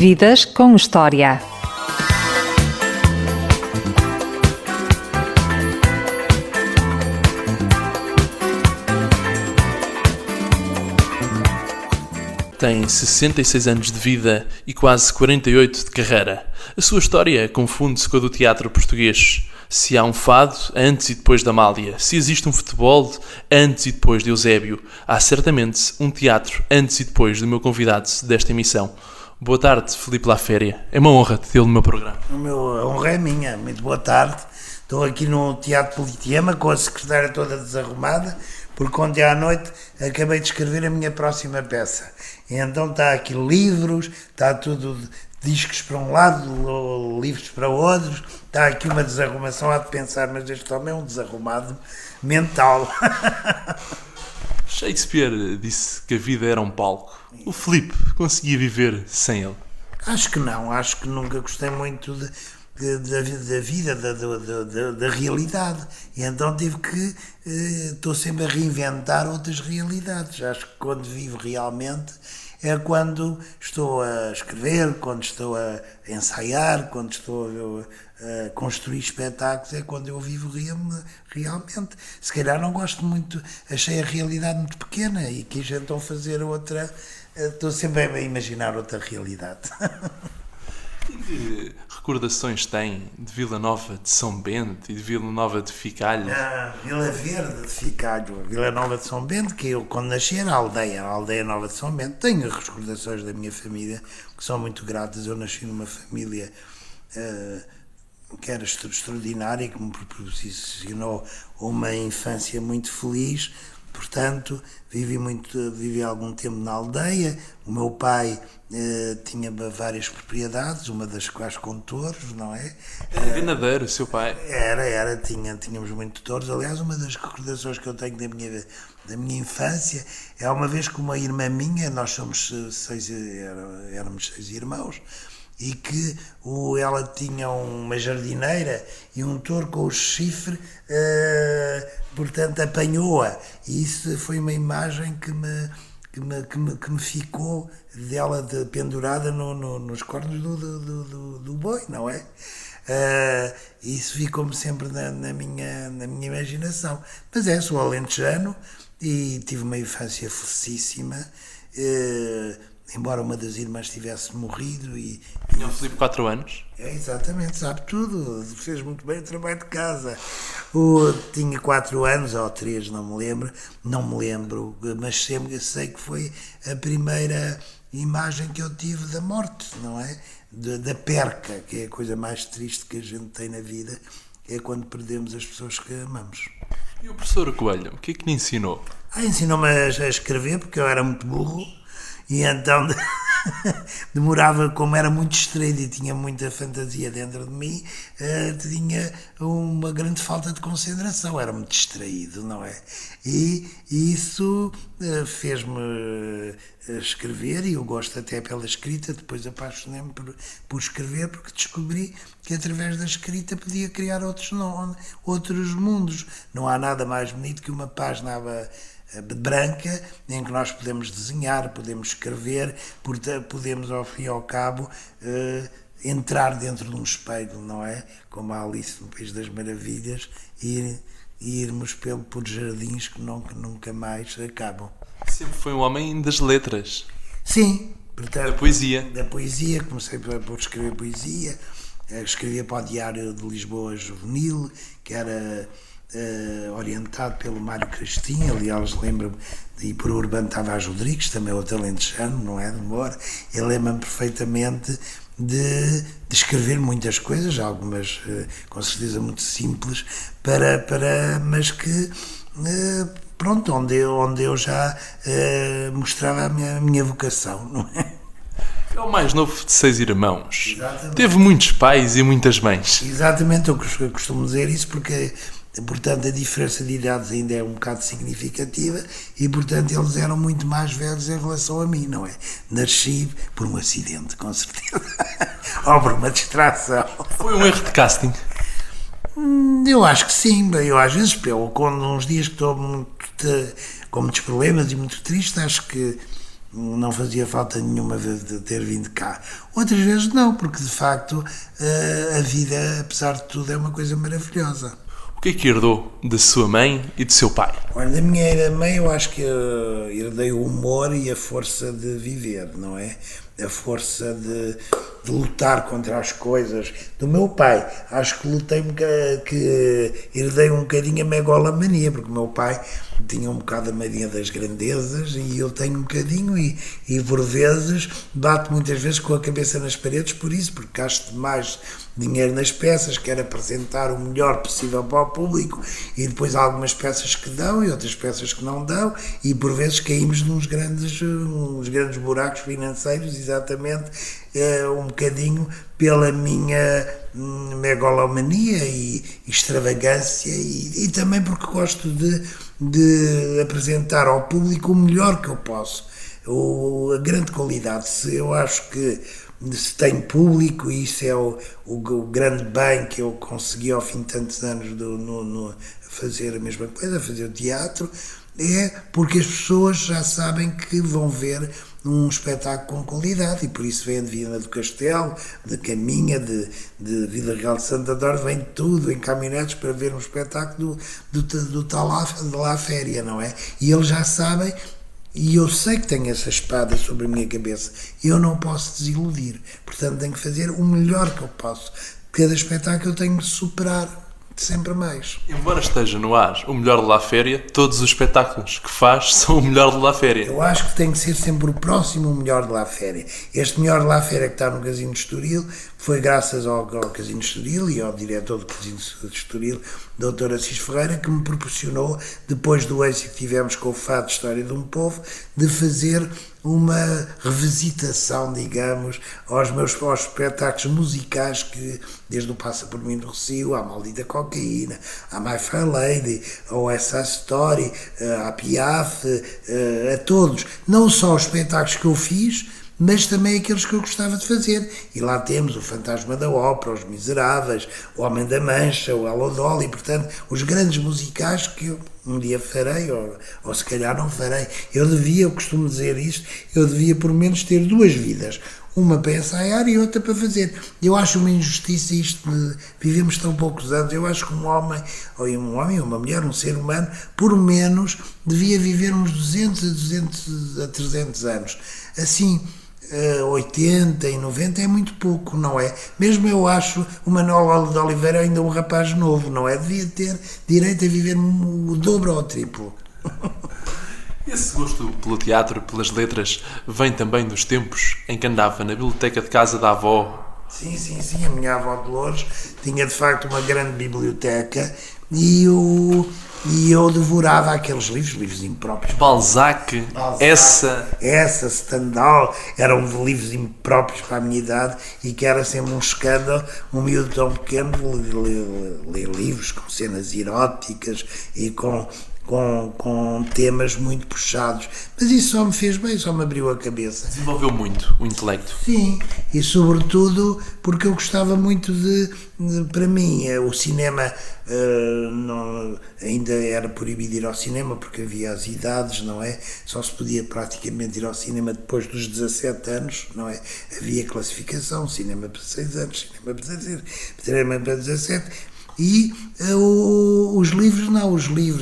Vidas com História. Tem 66 anos de vida e quase 48 de carreira. A sua história confunde-se com a do teatro português. Se há um fado, antes e depois de Amália. Se existe um futebol, antes e depois de Eusébio. Há certamente um teatro, antes e depois do meu convidado desta emissão. Boa tarde, Filipe Laféria. É uma honra tê-lo no meu programa. A honra é minha. Muito boa tarde. Estou aqui no Teatro Politeama com a secretária toda desarrumada, porque ontem à noite acabei de escrever a minha próxima peça. E então está aqui livros, está tudo, discos para um lado, livros para outros, está aqui uma desarrumação, há de pensar, mas este homem é um desarrumado mental. Shakespeare disse que a vida era um palco. O Filipe conseguia viver sem ele? Acho que não, acho que nunca gostei muito da vida, da realidade. E então tive que, estou sempre a reinventar outras realidades. Acho que quando vivo realmente é quando estou a escrever, quando estou a ensaiar, quando estou a construir espetáculos, é quando eu vivo realmente. Se calhar não gosto muito, achei a realidade muito pequena e quis então fazer outra, estou sempre a imaginar outra realidade. Que recordações tem de Vila Nova de São Bento e de Vila Nova de Ficalho? Vila Verde de Ficalho, Vila Nova de São Bento, que eu quando nasci era a aldeia Nova de São Bento. Tenho recordações da minha família que são muito gratas. Eu nasci numa família que era extraordinária, que me proporcionou uma infância muito feliz. Portanto, vivi algum tempo na aldeia. O meu pai tinha várias propriedades, uma das quais com touros, não é? Era ganadeiro, seu pai? Tínhamos muito touros. Aliás, uma das recordações que eu tenho da minha infância é uma vez que uma irmã minha, nós somos éramos 6 irmãos, e que ela tinha uma jardineira e um touro com o chifre, portanto apanhou-a, e isso foi uma imagem que me ficou dela pendurada nos cornos do boi, não é? Isso ficou-me sempre na minha imaginação. Mas sou alentejano e tive uma infância felicíssima, embora uma das irmãs tivesse morrido. Tinha o Filipe 4 anos? Exatamente, sabe tudo, fez muito bem o trabalho de casa. Tinha 4 anos, ou 3, não me lembro, mas sempre sei que foi a primeira imagem que eu tive da morte, não é? Da perca, que é a coisa mais triste que a gente tem na vida, é quando perdemos as pessoas que amamos. E o professor Coelho, o que é que lhe ensinou? Ensinou-me a escrever, porque eu era muito burro, e então demorava, como era muito distraído e tinha muita fantasia dentro de mim, tinha uma grande falta de concentração, era muito distraído, não é? E isso fez-me escrever, e eu gosto até pela escrita. Depois apaixonei-me por escrever, porque descobri que através da escrita podia criar outros mundos. Não há nada mais bonito que uma página branca em que nós podemos desenhar, podemos escrever, podemos ao fim e ao cabo entrar dentro de um espelho, não é? Como a Alice no País das Maravilhas, e irmos por jardins que nunca mais acabam. Sempre foi um homem das letras. Sim. Portanto, da poesia. Da poesia, comecei por escrever poesia, escrevia para o Diário de Lisboa Juvenil, que era orientado pelo Mário Cristinha. Aliás, lembro-me, e por Urbano Tavares Rodrigues, também outro alentejano, não é, de Moura. Ele lembra-me perfeitamente de escrever muitas coisas, algumas com certeza muito simples, mas que pronto, onde eu já mostrava a minha vocação, não é? É o mais novo de 6 irmãos. Exatamente. Teve muitos pais e muitas mães. Exatamente, eu costumo dizer isso porque, portanto, a diferença de idades ainda é um bocado significativa, e, portanto, eles eram muito mais velhos em relação a mim, não é? Nasci por um acidente, com certeza, ou por uma distração. Foi um erro de casting? Eu acho que sim. Eu às vezes, quando uns dias que estou com muitos problemas e muito triste, acho que não fazia falta nenhuma de ter vindo cá. Outras vezes não, porque de facto a vida, apesar de tudo, é uma coisa maravilhosa. O que é que herdou da sua mãe e do seu pai? Olha, da minha mãe eu acho que herdei o humor e a força de viver, não é? A força de lutar contra as coisas. Do meu pai, acho que herdei um bocadinho a megalomania, porque o meu pai tinha um bocado a mania das grandezas e eu tenho um bocadinho e por vezes bato muitas vezes com a cabeça nas paredes por isso, porque gasto demais dinheiro nas peças, quero apresentar o melhor possível para o público e depois há algumas peças que dão e outras peças que não dão e por vezes caímos uns grandes buracos financeiros, exatamente um bocadinho pela minha megalomania e extravagância e também porque gosto de apresentar ao público o melhor que eu posso, a grande qualidade. Eu acho que se tem público, e isso é o grande bem que eu consegui ao fim de tantos anos fazer a mesma coisa, a fazer o teatro, é porque as pessoas já sabem que vão ver um espetáculo com qualidade e por isso vem de Viana do Castelo, de Caminha, de Vila Real de Santo Adoro, vem tudo em caminhonetes para ver um espetáculo de La Féria, não é? E eles já sabem. E eu sei que tenho essa espada sobre a minha cabeça. Eu não posso desiludir. Portanto, tenho que fazer o melhor que eu posso. Cada espetáculo eu tenho que superar sempre mais. Embora esteja no ar o melhor de La Féria, todos os espetáculos que faz são o melhor de La Féria. Eu acho que tem que ser sempre o próximo o melhor de La Féria. Este melhor de La Féria que está no Casino de Estoril foi graças ao Casino de Estoril e ao diretor do Casino de Estoril, Dr. Assis Ferreira, que me proporcionou, depois do êxito que tivemos com o Fado de História de um Povo, de fazer uma revisitação, digamos, aos espetáculos musicais que, desde o Passa por Mim do Recio, à Maldita Cocaína, à My Fair Lady, ao West Side Story, à Piaf, a todos. Não só os espetáculos que eu fiz, mas também aqueles que eu gostava de fazer. E lá temos o Fantasma da Ópera, Os Miseráveis, O Homem da Mancha, o Hello Dolly, portanto, os grandes musicais que eu um dia farei, ou se calhar não farei. Eu costumo dizer isto, eu devia por menos ter duas vidas. Uma para ensaiar e outra para fazer. Eu acho uma injustiça isto de vivemos tão poucos anos. Eu acho que um homem, uma mulher, um ser humano, por menos devia viver uns 200 a 300 anos. Assim, 80 e 90 é muito pouco, não é? Mesmo eu acho o Manuel de Oliveira ainda um rapaz novo, não é? Devia ter direito a viver o dobro ou o triplo. Esse gosto pelo teatro, pelas letras, vem também dos tempos em que andava na biblioteca de casa da avó. Sim, a minha avó Dolores tinha de facto uma grande biblioteca e eu devorava aqueles livros impróprios. Balzac, essa Stendhal, eram livros impróprios para a minha idade e que era sempre um escândalo, um miúdo tão pequeno ler livros com cenas eróticas e com temas muito puxados. Mas isso só me fez bem, só me abriu a cabeça. Desenvolveu muito o intelecto. Sim, e sobretudo porque eu gostava muito para mim, o cinema ainda era proibido ir ao cinema porque havia as idades, não é? Só se podia praticamente ir ao cinema depois dos 17 anos, não é? Havia classificação, cinema para 6 anos, cinema para 17. E os livros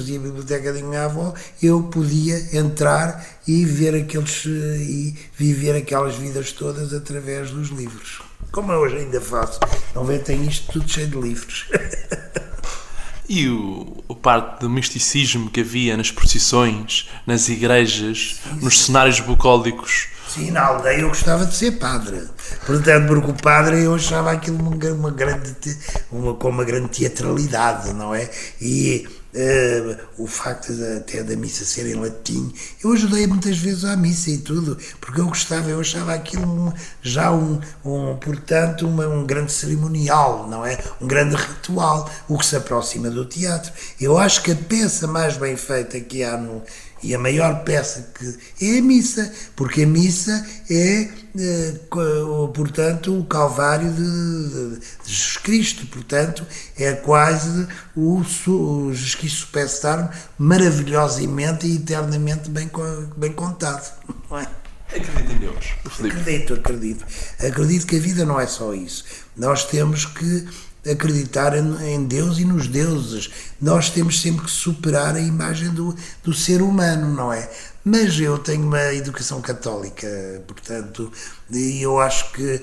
e a biblioteca da minha avó, eu podia entrar e ver e viver aquelas vidas todas através dos livros. Como eu hoje ainda faço, não vê, tem isto tudo cheio de livros. E o parte do misticismo que havia nas procissões, nas igrejas, nos cenários bucólicos. Sim, na aldeia eu gostava de ser padre. Portanto, porque o padre eu achava aquilo com uma grande teatralidade, não é? E o facto até da missa ser em latim, eu ajudei muitas vezes à missa e tudo, porque eu achava aquilo portanto, um grande cerimonial, não é? Um grande ritual, o que se aproxima do teatro. Eu acho que a peça mais bem feita que há e a maior peça é a missa, porque a missa é, portanto, o Calvário de Jesus Cristo, portanto, é quase o Jesus Cristo Superstar maravilhosamente e eternamente bem contado, não é? Acredita em Deus, o Filipe. Acredito que a vida não é só isso. Nós temos que acreditar em Deus e nos deuses. Nós temos sempre que superar a imagem do ser humano, não é? Mas eu tenho uma educação católica, portanto, e eu acho que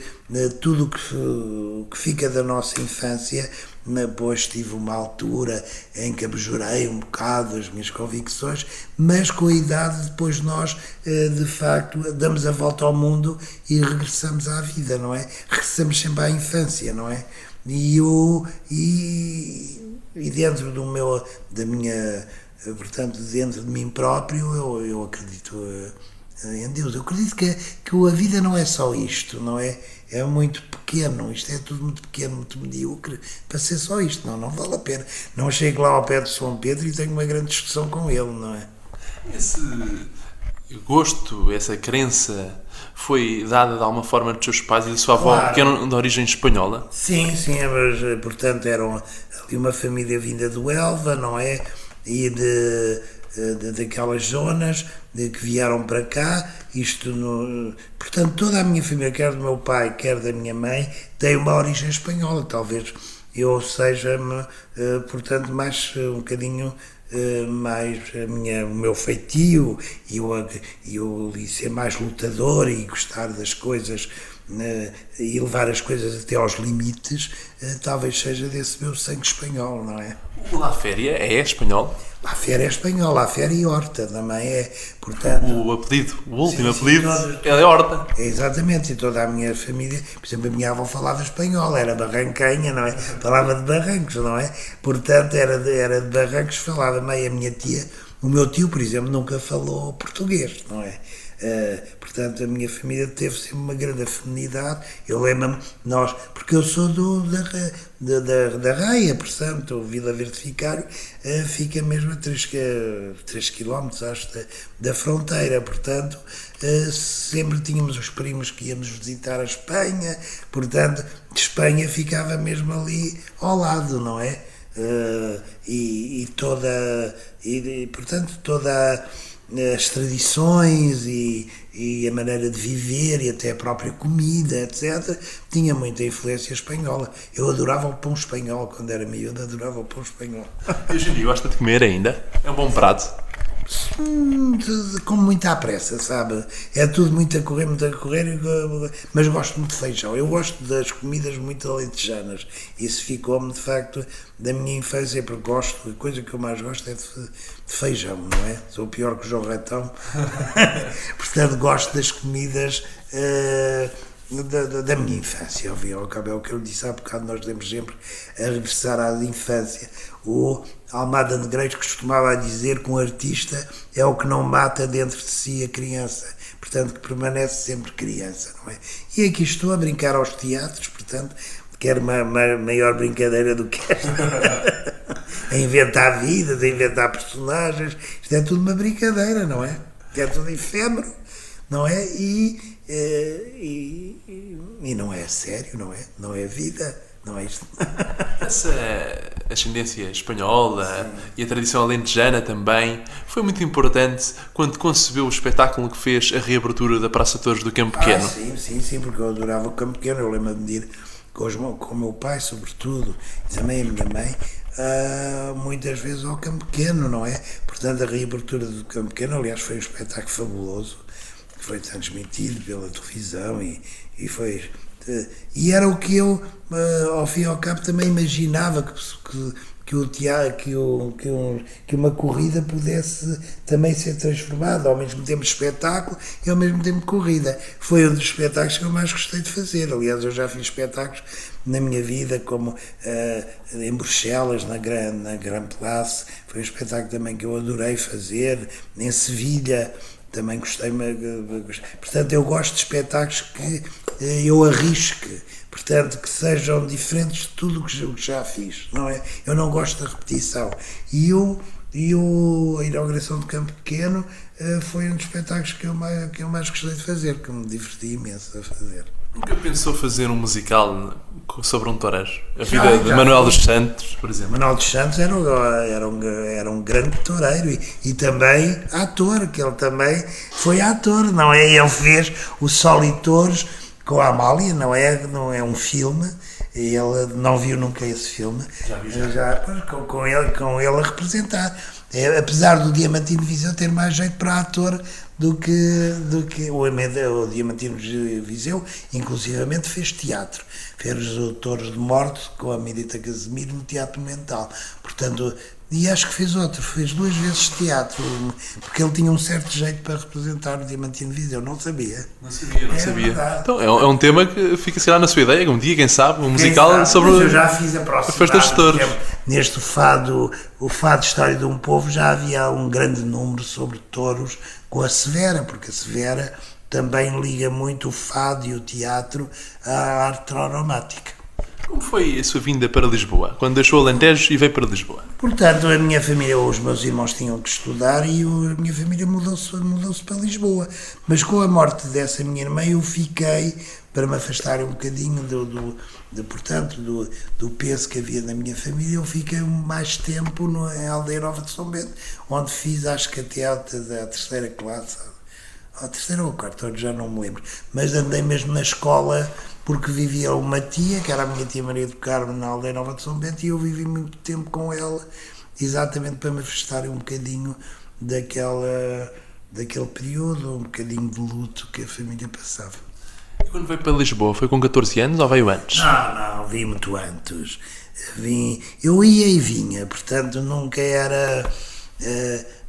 tudo o que fica da nossa infância, depois tive uma altura em que abjurei um bocado as minhas convicções, mas com a idade depois nós, de facto, damos a volta ao mundo e regressamos à vida, não é? Regressamos sempre à infância, não é? E dentro da minha, portanto, dentro de mim próprio, eu acredito em Deus. Eu acredito que a vida não é só isto, não é? É muito pequeno, isto é tudo muito pequeno, muito medíocre, para ser só isto. Não vale a pena. Não chego lá ao pé de São Pedro e tenho uma grande discussão com ele, não é? Esse gosto, essa crença foi dada de alguma forma dos seus pais e da sua avó, Claro. que eram de origem espanhola? Sim, mas, portanto, eram ali uma família vinda do Elva, não é? E daquelas zonas que vieram para cá, portanto, toda a minha família, quer do meu pai, quer da minha mãe, tem uma origem espanhola. Talvez eu seja, portanto, mais um bocadinho mais o meu feitio e eu ser mais lutador e gostar das coisas e levar as coisas até aos limites, talvez seja desse meu sangue espanhol, não é? O La Féria é espanhol? La Féria é espanhol, La Féria e Horta também é, portanto... O apelido, o último Sim, apelido, todos. é Horta. É exatamente, e toda a minha família, por exemplo, a minha avó falava espanhol, era barranquenha, não é? Falava de Barrancos, não é? Portanto, era de Barrancos, falava meio a minha tia, o meu tio, por exemplo, nunca falou português, não é? Portanto, a minha família teve sempre uma grande afinidade. Eu lembro-me, porque eu sou da Raia, portanto, o Vila Verde Vicário fica mesmo a 3 km, acho, da fronteira, portanto, sempre tínhamos os primos que íamos visitar a Espanha, portanto, de Espanha ficava mesmo ali ao lado, não é? Portanto, toda as tradições e a maneira de viver e até a própria comida, etc., tinha muita influência espanhola. Eu adorava o pão espanhol quando era miúdo, adorava o pão espanhol. E hoje em dia gosta de comer ainda? É um bom prato? Com muita pressa, sabe? É tudo muito a correr, mas gosto muito de feijão. Eu gosto das comidas muito alentejanas. Isso ficou-me, de facto, da minha infância, porque gosto, a coisa que eu mais gosto é de feijão, não é? Sou pior que o João Retão. Portanto, gosto das comidas da minha infância, ao fim e ao cabo. É o que eu disse há bocado, nós devemos sempre a regressar à infância. O Almada Negreiros costumava dizer que um artista é o que não mata dentro de si a criança, portanto, que permanece sempre criança, não é? E aqui estou a brincar aos teatros, portanto, quero uma maior brincadeira do que esta. A inventar vidas, a inventar personagens, isto é tudo uma brincadeira, não é? É tudo efêmero, não é? E não é sério, não é? Não é vida, não é isto. Essa ascendência espanhola e a tradição alentejana também foi muito importante quando concebeu o espetáculo que fez a reabertura da Praça Torres do Campo Pequeno. Sim, porque eu adorava o Campo Pequeno. Eu lembro-me de ir com o meu pai, sobretudo, e também a minha mãe, muitas vezes ao Campo Pequeno, não é? Portanto, a reabertura do Campo Pequeno, aliás, foi um espetáculo fabuloso, que foi transmitido pela televisão e foi... E era o que eu, ao fim e ao cabo, também imaginava que uma corrida pudesse também ser transformada, ao mesmo tempo espetáculo e ao mesmo tempo corrida. Foi um dos espetáculos que eu mais gostei de fazer. Aliás, eu já fiz espetáculos na minha vida, como em Bruxelas, na Grand Place, foi um espetáculo também que eu adorei fazer, em Sevilha, também gostei. Portanto, eu gosto de espetáculos que eu arrisque, portanto, que sejam diferentes de tudo o que já fiz, não é? Eu não gosto da repetição. E a inauguração do Campo Pequeno foi um dos espetáculos que eu mais gostei de fazer, que me diverti imenso a fazer. Nunca pensou fazer um musical sobre um toureiro? A vida de Manuel dos Santos, por exemplo. Manuel dos Santos era um grande toureiro e também ator, que ele também foi ator, não é? Ele fez o Sol e Touros com a Amália, não é um filme, ele não viu nunca esse filme, com ele a representar. Apesar do Diamantino Viseu ter mais jeito para ator do que o Diamantino Viseu, inclusivamente fez teatro, fez o Touros de Morte com a Mirita Casimiro no Teatro Mental, portanto, e acho que fez 2 vezes teatro, porque ele tinha um certo jeito para representar o Diamantino Viseu, não sabia. Não sabia. Verdade. Então é um tema que fica, se calhar, na sua ideia, um dia, quem sabe, um musical sabe, sobre eu já fiz a próxima. a festa dos touros. Neste o fado História de um Povo, já havia um grande número sobre touros com a Severa, porque a Severa também liga muito o fado e o teatro à arte traumática. Como foi a sua vinda para Lisboa? Quando deixou o Alentejo e veio para Lisboa? Portanto, a minha família, os meus irmãos tinham que estudar e a minha família mudou-se para Lisboa. Mas com a morte dessa minha irmã, eu fiquei, para me afastar um bocadinho do peso que havia na minha família, eu fiquei mais tempo em Aldeia Nova de São Bento, onde fiz, acho que até a 3ª classe, a 3ª ou a 4ª, já não me lembro, mas andei mesmo na escola, porque vivia uma tia, que era a minha tia Maria do Carmo, na Aldeia Nova de São Bento, e eu vivi muito tempo com ela, exatamente para me afastar um bocadinho daquele período, um bocadinho de luto que a família passava. E quando veio para Lisboa, foi com 14 anos ou veio antes? Não, vim muito antes. Eu ia e vinha, portanto nunca era...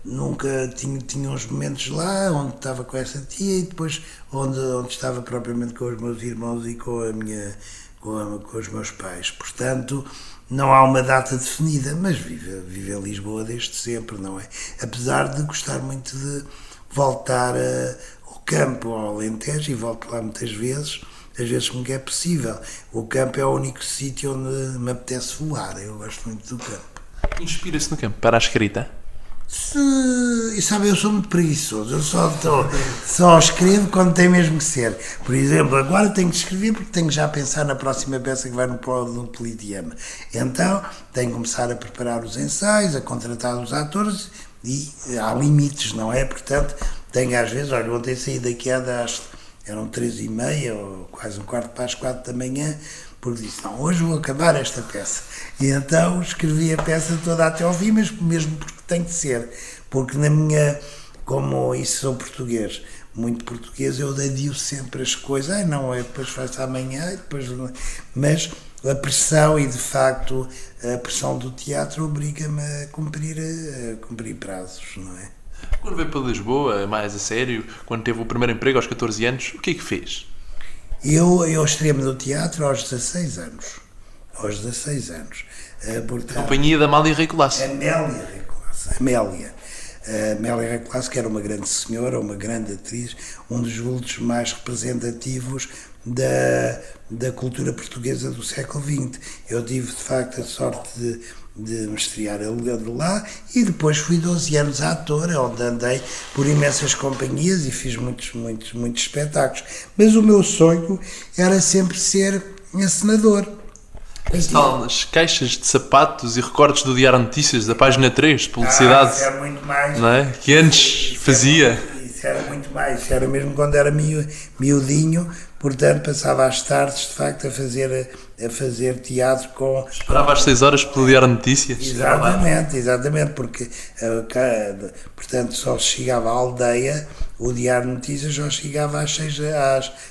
nunca tinha uns momentos lá onde estava com essa tia e depois onde estava propriamente com os meus irmãos e com os meus pais. Portanto, não há uma data definida, mas vive a Lisboa desde sempre, não é? Apesar de gostar muito de voltar ao campo, ao Alentejo, e volto lá muitas vezes, às vezes como que é possível. O campo é o único sítio onde me apetece voar, eu gosto muito do campo. Inspira-se no campo para a escrita? E sabe, eu sou muito preguiçoso, eu só escrevo quando tem mesmo que ser. Por exemplo, agora tenho que escrever porque tenho já a pensar na próxima peça que vai no Politeama. Então, tenho que começar a preparar os ensaios, a contratar os atores e há limites, não é? Portanto, tenho às vezes, olha, ontem saí daqui eram 3h30 ou quase 3:45 da manhã, porque disse, não, hoje vou acabar esta peça. E então escrevi a peça toda até ao fim, mas mesmo porque tem de ser, porque como isso sou português, muito português, eu adio sempre as coisas, depois faço amanhã, mas a pressão e de facto a pressão do teatro obriga-me a cumprir prazos, não é? Quando veio para Lisboa, mais a sério, quando teve o primeiro emprego aos 14 anos, o que é que fez? Eu estreei-me no teatro aos 16 anos. Portanto, A companhia da Amália Rei Colasso. Amélia Rei Colasso, que era uma grande senhora, uma grande atriz, um dos vultos mais representativos da cultura portuguesa do século XX. Eu tive, de facto, a sorte de me estrear de lá e depois fui 12 anos ator, onde andei por imensas companhias e fiz muitos espetáculos. Mas o meu sonho era sempre ser encenador. Estão nas caixas de sapatos e recortes do Diário de Notícias, da página 3, de publicidade, isso era muito mais, não é? Que antes fazia. Isso era muito mais, isso era mesmo quando era miudinho, portanto passava as tardes de facto a fazer teatro com... Esperava às 6 horas pelo Diário de Notícias. Exatamente, porque portanto só chegava à aldeia, o Diário de Notícias só chegava às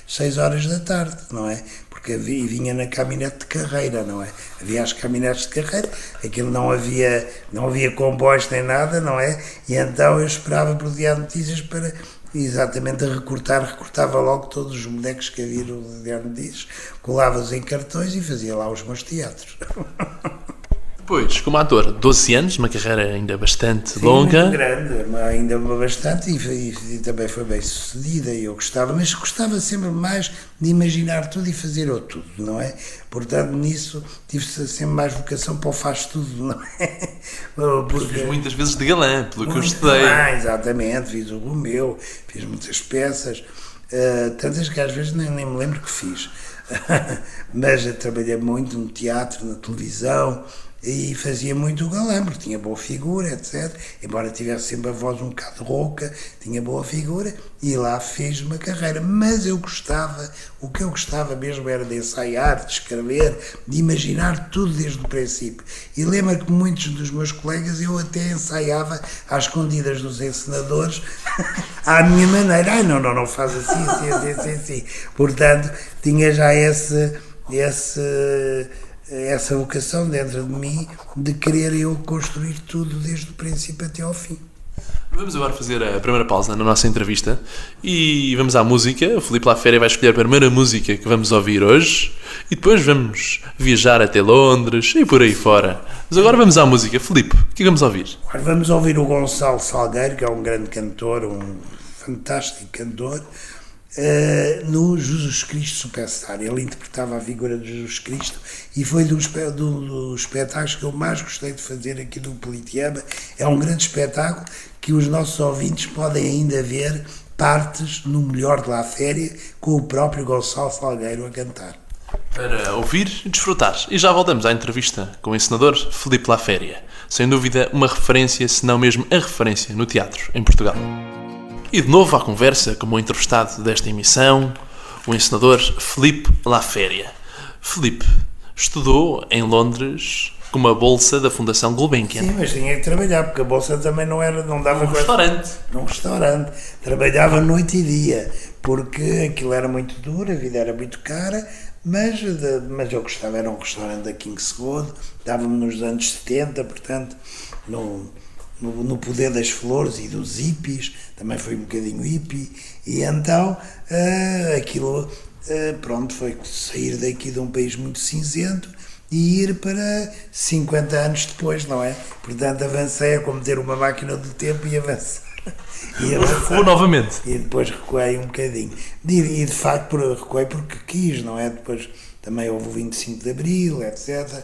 6 horas da tarde, não é? Porque vinha na caminhonete de carreira, não é? Havia as caminhonetes de carreira, aquilo não havia comboios nem nada, não é? E então eu esperava pelo Diário de Notícias para exatamente recortava logo todos os bonecos que havia no Diário de Notícias, colava-os em cartões e fazia lá os meus teatros. Depois, como ator, 12 anos, uma carreira ainda bastante Sim, longa. Muito grande, ainda bastante, e também foi bem sucedida, e eu gostava sempre mais de imaginar tudo e fazer o tudo, não é? Portanto, nisso tive sempre mais vocação para o faz tudo, não é? Porque muitas vezes de galã, pelo que eu estudei. Exatamente, fiz o Romeu, fiz muitas peças, tantas que às vezes nem me lembro que fiz. Mas eu trabalhei muito no teatro, na televisão, e fazia muito o galã, porque tinha boa figura, etc. Embora tivesse sempre a voz um bocado rouca, tinha boa figura, e lá fiz uma carreira. Mas eu gostava, o que eu gostava mesmo era de ensaiar, de escrever, de imaginar tudo desde o princípio. E lembro que muitos dos meus colegas eu até ensaiava às escondidas dos encenadores, à minha maneira. Ai, não faz assim. Portanto, tinha já essa vocação dentro de mim de querer eu construir tudo desde o princípio até ao fim. Vamos agora fazer a primeira pausa na nossa entrevista e vamos à música. O Filipe Laféria vai escolher a primeira música que vamos ouvir hoje e depois vamos viajar até Londres e por aí fora. Mas agora vamos à música. Filipe, o que vamos ouvir? Agora vamos ouvir o Gonçalo Salgueiro, que é um grande cantor, um fantástico cantor, no Jesus Cristo Superstar. Ele interpretava a figura de Jesus Cristo e foi dos espetáculos que eu mais gostei de fazer aqui do Politeama. É um grande espetáculo que os nossos ouvintes podem ainda ver partes no Melhor de Laféria com o próprio Gonçalo Salgueiro a cantar. Para ouvir e desfrutar. E já voltamos à entrevista com o encenador Filipe Laféria. Sem dúvida uma referência, se não mesmo a referência no teatro em Portugal. E de novo à conversa como entrevistado desta emissão, o encenador Filipe Laféria. Filipe estudou em Londres com uma bolsa da Fundação Gulbenkian. Sim, mas tinha que trabalhar, porque a bolsa também não dava restaurante. Num restaurante. Trabalhava noite e dia, porque aquilo era muito duro, a vida era muito cara, mas eu gostava. Era um restaurante da King's Road, dava-me nos anos 70, portanto, no poder das flores e dos hippies, também foi um bocadinho hippie, e então aquilo, pronto, foi sair daqui de um país muito cinzento e ir para 50 anos depois, não é? Portanto, avancei, é como ter uma máquina do tempo e avançar. Ou novamente. E depois recuei um bocadinho. E de facto recuei porque quis, não é? Depois também houve o 25 de Abril, etc.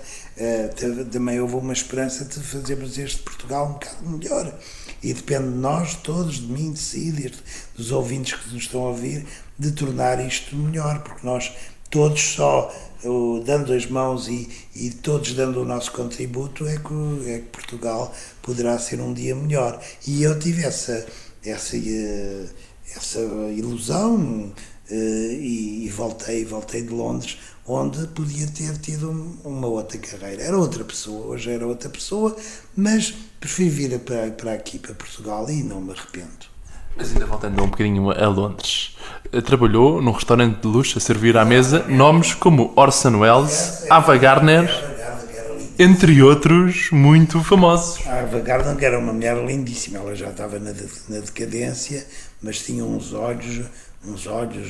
Também houve uma esperança de fazermos este Portugal um bocado melhor. E depende de nós todos, de mim, de si, dos ouvintes que nos estão a ouvir, de tornar isto melhor, porque nós todos só dando as mãos e todos dando o nosso contributo é que Portugal poderá ser um dia melhor. E eu tive essa ilusão e voltei de Londres, onde podia ter tido uma outra carreira. Era outra pessoa, hoje era outra pessoa, mas prefiro vir para aqui, para Portugal, e não me arrependo. Mas ainda voltando um bocadinho a Londres, trabalhou num restaurante de luxo a servir à mesa nomes como Orson Welles, Ava Gardner, entre outros muito famosos. A Ava Gardner, que era uma mulher lindíssima, ela já estava na decadência, mas tinha uns olhos,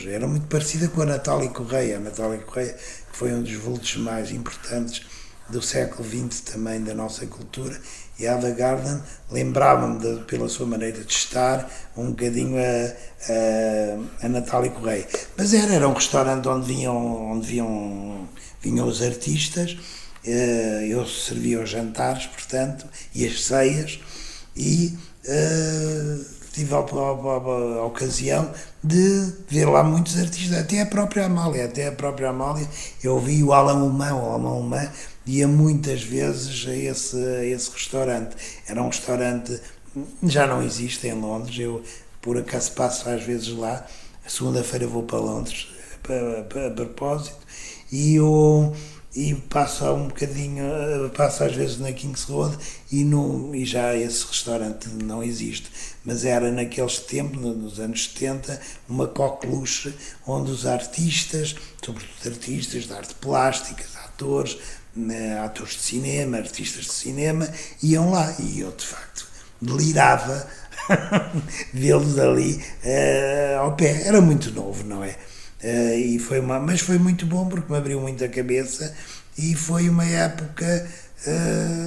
era muito parecida com a Natália Correia. A Natália Correia, que foi um dos vultos mais importantes do século XX também da nossa cultura, e a Ava Gardner lembrava-me, pela sua maneira de estar, um bocadinho a Natália Correia. Mas era um restaurante onde vinham os artistas, eu servia os jantares, portanto, e as ceias, e tive a ocasião de ver lá muitos artistas, até a própria Amália, eu vi o Alain Aumont, ia muitas vezes a esse restaurante. Era um restaurante, já não existe em Londres, eu por acaso passo às vezes lá, a segunda-feira vou para Londres a propósito, e passo um bocadinho, passo às vezes na King's Road e já esse restaurante não existe, mas era naqueles tempos, nos anos 70, uma coqueluche onde os artistas, sobretudo artistas de arte plástica, atores de cinema, artistas de cinema, iam lá, e eu de facto delirava vê-los ali ao pé. Era muito novo, não é? Mas foi muito bom, porque me abriu muito a cabeça, e foi uma época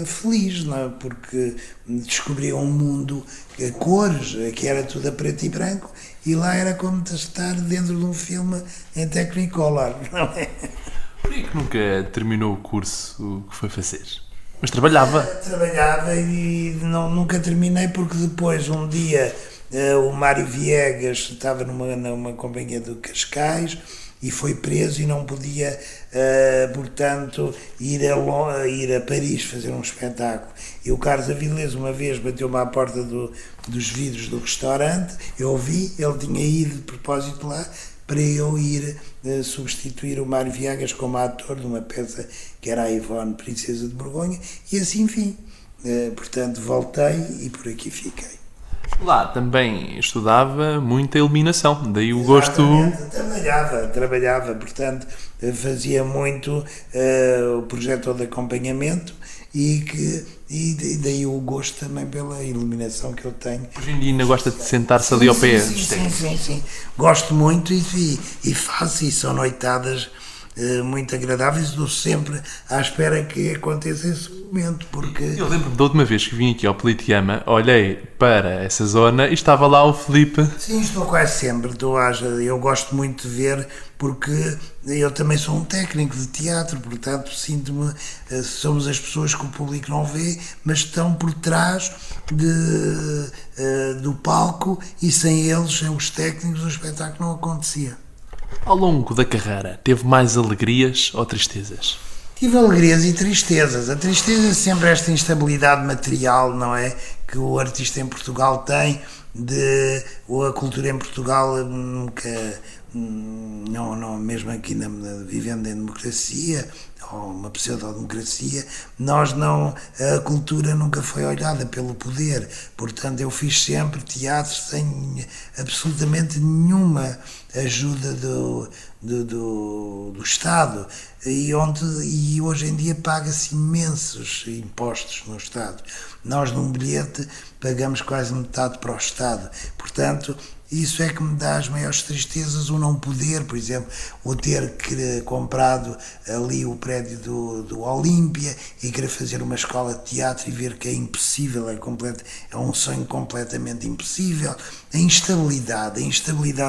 feliz, não é? Porque descobri um mundo a cores, que era tudo a preto e branco, e lá era como estar dentro de um filme em Technicolor, não é? Por que nunca terminou o curso que foi fazer? Mas trabalhava. Trabalhava e nunca terminei, porque depois, um dia, o Mário Viegas estava numa companhia de Cascais, e foi preso e não podia, portanto, ir a Paris fazer um espetáculo. E o Carlos Avilés uma vez bateu-me à porta dos vidros do restaurante, eu ouvi, ele tinha ido de propósito lá para eu ir substituir o Mário Viagas como ator de uma peça que era a Ivone, Princesa de Borgonha, e assim vim. Portanto, voltei e por aqui fiquei. Lá também estudava muita iluminação, daí o gosto... Trabalhava, portanto, fazia muito o projetor de acompanhamento e daí o gosto também pela iluminação que eu tenho. Hoje em dia ainda gosta de sentar-se ali ao pé? Sim. Gosto muito e faço, e são noitadas muito agradáveis, estou sempre à espera que aconteça esse momento, porque... Eu lembro-me da última vez que vim aqui ao Politeama, olhei para essa zona e estava lá o Filipe. Sim, estou quase sempre, eu gosto muito de ver, porque eu também sou um técnico de teatro, portanto sinto-me, somos as pessoas que o público não vê, mas estão por trás do palco, e sem eles, sem os técnicos, o espetáculo não acontecia. Ao longo da carreira, teve mais alegrias ou tristezas? Tive alegrias e tristezas. A tristeza é sempre esta instabilidade material, não é? Que o artista em Portugal tem, ou a cultura em Portugal nunca, não, mesmo aqui vivendo em democracia, ou uma pseudo-democracia, a cultura nunca foi olhada pelo poder. Portanto, eu fiz sempre teatro sem absolutamente nenhuma ajuda do Estado, e hoje em dia paga-se imensos impostos no Estado. Nós, num bilhete, pagamos quase metade para o Estado. Portanto, isso é que me dá as maiores tristezas, o não poder, por exemplo, o ter comprado ali o prédio do Olímpia e querer fazer uma escola de teatro e ver que é impossível, é um sonho completamente impossível. A instabilidade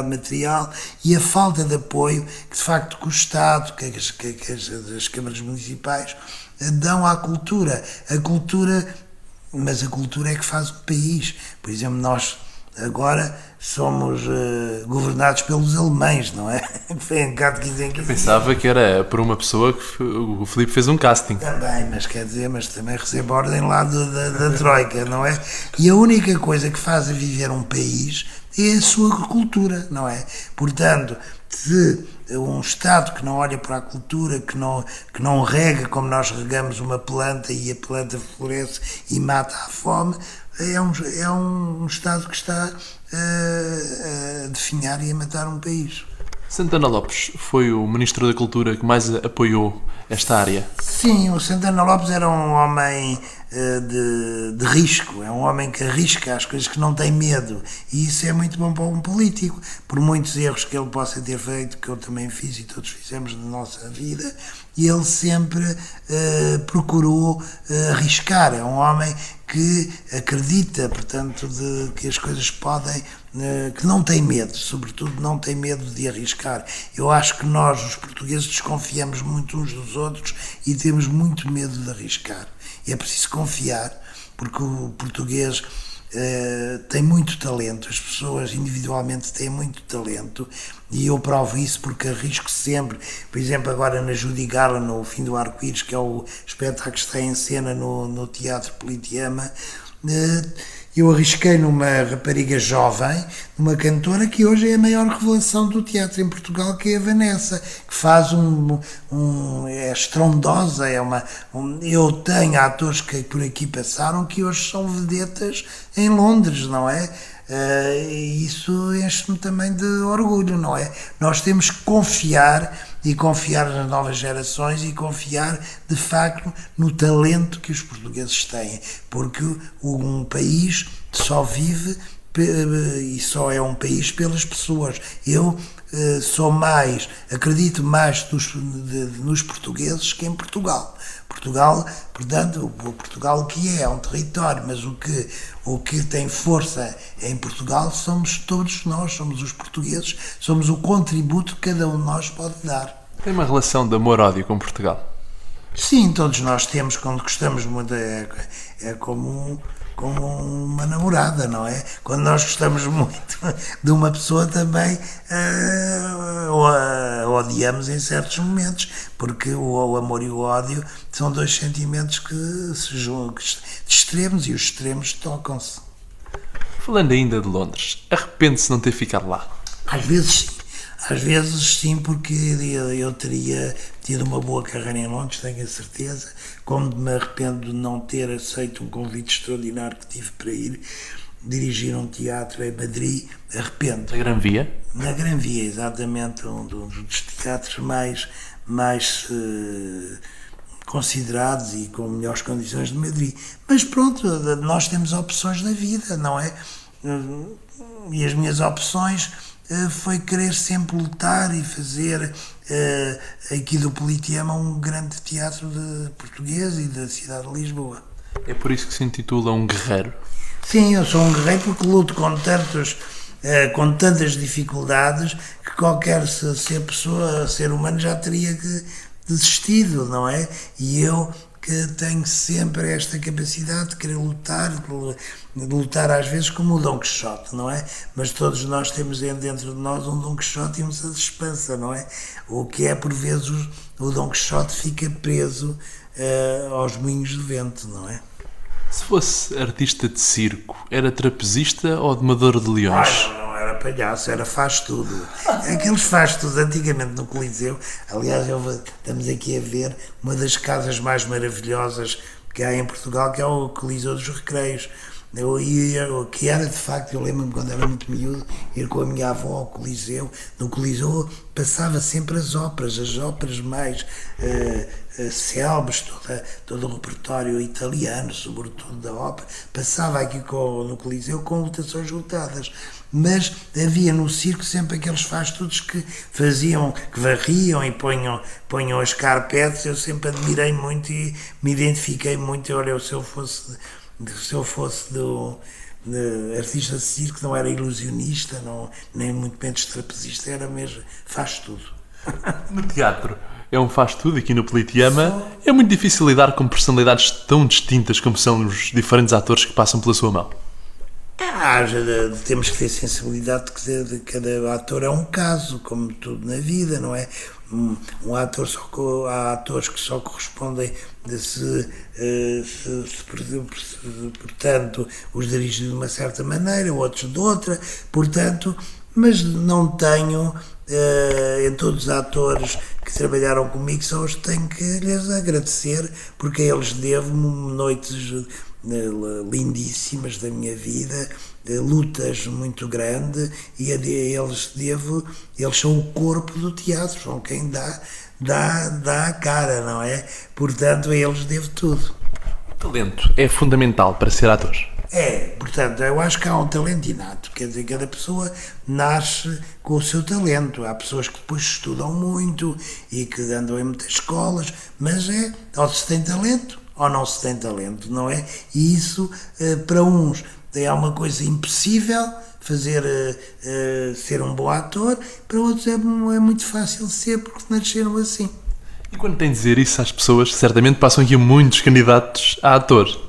material e a falta de apoio que, de facto, que o Estado, que as câmaras municipais dão à cultura. Mas a cultura é que faz o país. Por exemplo, nós agora somos governados pelos alemães, não é? Foi em bocado que dizem que... Pensava que era por uma pessoa que o Filipe fez um casting. Também, mas também recebo ordem lá da Troika, não é? E a única coisa que faz a viver um país é a sua cultura, não é? Portanto, se um Estado que não olha para a cultura, que não rega como nós regamos uma planta e a planta floresce e mata a fome, é um Estado que está a definhar e a matar um país. Santana Lopes foi o Ministro da Cultura que mais apoiou esta área? Sim, o Santana Lopes era um homem de risco, é um homem que arrisca as coisas, que não tem medo, e isso é muito bom para um político, por muitos erros que ele possa ter feito, que eu também fiz e todos fizemos na nossa vida, e ele sempre procurou arriscar. É um homem que acredita, portanto, que as coisas podem, que não tem medo, sobretudo não tem medo de arriscar. Eu acho que nós, os portugueses, desconfiamos muito uns dos outros e temos muito medo de arriscar. E é preciso confiar, porque o português tem muito talento, as pessoas individualmente têm muito talento, e eu provo isso porque arrisco sempre. Por exemplo, agora na Judy Garland, no Fim do Arco-Íris, que é o espetáculo que está em cena no Teatro Politeama, eu arrisquei numa rapariga jovem, numa cantora que hoje é a maior revelação do teatro em Portugal, que é a Vanessa, que faz é estrondosa, eu tenho atores que por aqui passaram que hoje são vedetas em Londres, não é? Isso enche-me também de orgulho, não é? Nós temos que confiar nas novas gerações e confiar, de facto, no talento que os portugueses têm, porque um país só vive e só é um país pelas pessoas. Eu acredito mais nos portugueses que em Portugal. Portugal, portanto, Portugal o que é um território, mas o que tem força em Portugal somos todos nós, somos os portugueses, somos o contributo que cada um de nós pode dar. Tem uma relação de amor-ódio com Portugal? Sim, todos nós temos, quando gostamos muito, é como com uma namorada, não é? Quando nós gostamos muito de uma pessoa também a odiamos em certos momentos, porque o amor e o ódio são dois sentimentos que se juntam de extremos, e os extremos tocam-se. Falando ainda de Londres, arrepende-se de não ter ficado lá? Às vezes sim, porque eu teria tido uma boa carreira em Londres, tenho a certeza, como me arrependo de não ter aceito um convite extraordinário que tive para ir dirigir um teatro em Madrid, arrependo. A Gran Via? Na Gran Via, exatamente, um dos teatros mais considerados e com melhores condições de Madrid. Mas pronto, nós temos opções na vida, não é? E as minhas opções foi querer sempre lutar e fazer aqui do Politeama um grande teatro português e da cidade de Lisboa. É por isso que se intitula um guerreiro? Sim, eu sou um guerreiro porque luto com tantas dificuldades que qualquer ser humano já teria desistido, não é? E eu que tenho sempre esta capacidade de querer lutar, de lutar às vezes como o Dom Quixote, não é? Mas todos nós temos dentro de nós um Dom Quixote e um Sancho Panza, não é? O que é, por vezes, o Dom Quixote fica preso aos moinhos de vento, não é? Se fosse artista de circo, era trapezista ou domador de leões? Não era palhaço, era faz tudo. Aqueles faz tudo antigamente no Coliseu. Aliás, estamos aqui a ver uma das casas mais maravilhosas que há em Portugal, que é o Coliseu dos Recreios. Que era de facto, eu lembro-me quando era muito miúdo, ir com a minha avó ao Coliseu. No Coliseu passava sempre as óperas mais célebres, todo o repertório italiano, sobretudo da ópera, passava aqui no Coliseu com lotações lotadas. Mas havia no circo sempre aqueles faz-tudos que varriam e ponham as carpetes. Eu sempre admirei muito e me identifiquei muito. Olha, se eu fosse artista de circo, não era ilusionista, nem muito menos trapezista, era mesmo faz tudo. No teatro é um faz-tudo, aqui no Politeama é muito difícil lidar com personalidades tão distintas como são os diferentes atores que passam pela sua mão. Temos que ter sensibilidade de cada ator é um caso, como tudo na vida, não é? Há atores que só correspondem portanto, os dirigem de uma certa maneira, outros de outra, portanto, mas não tenho, em todos os atores que trabalharam comigo, só os tenho que lhes agradecer, porque a eles devo noites lindíssimas da minha vida, lutas muito grandes, e a eles são o corpo do teatro, são quem dá a cara, não é? Portanto, a eles devo tudo. O talento é fundamental para ser ator? Portanto, eu acho que há um talento inato, quer dizer, cada pessoa nasce com o seu talento. Há pessoas que depois estudam muito e que andam em muitas escolas, mas ou se tem talento ou não se tem talento, não é? E isso, para uns, é uma coisa impossível, ser um bom ator, para outros é muito fácil ser, porque nasceram assim. E quando tem de dizer isso às pessoas, certamente passam aqui muitos candidatos a ator.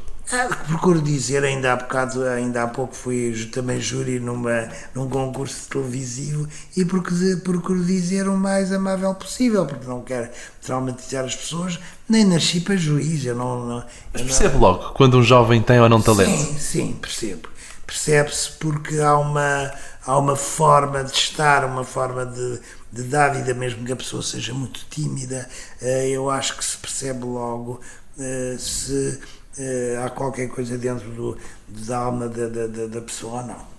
Procuro dizer, ainda há pouco fui também júri num concurso televisivo, e procuro dizer o mais amável possível, porque não quero traumatizar as pessoas, nem nasci para juiz. Mas percebe logo quando um jovem tem ou não talento? Sim, percebo. Percebe-se porque há uma forma de estar, uma forma de dar vida, mesmo que a pessoa seja muito tímida. Eu acho que se percebe logo se há qualquer coisa dentro da alma da pessoa ou não.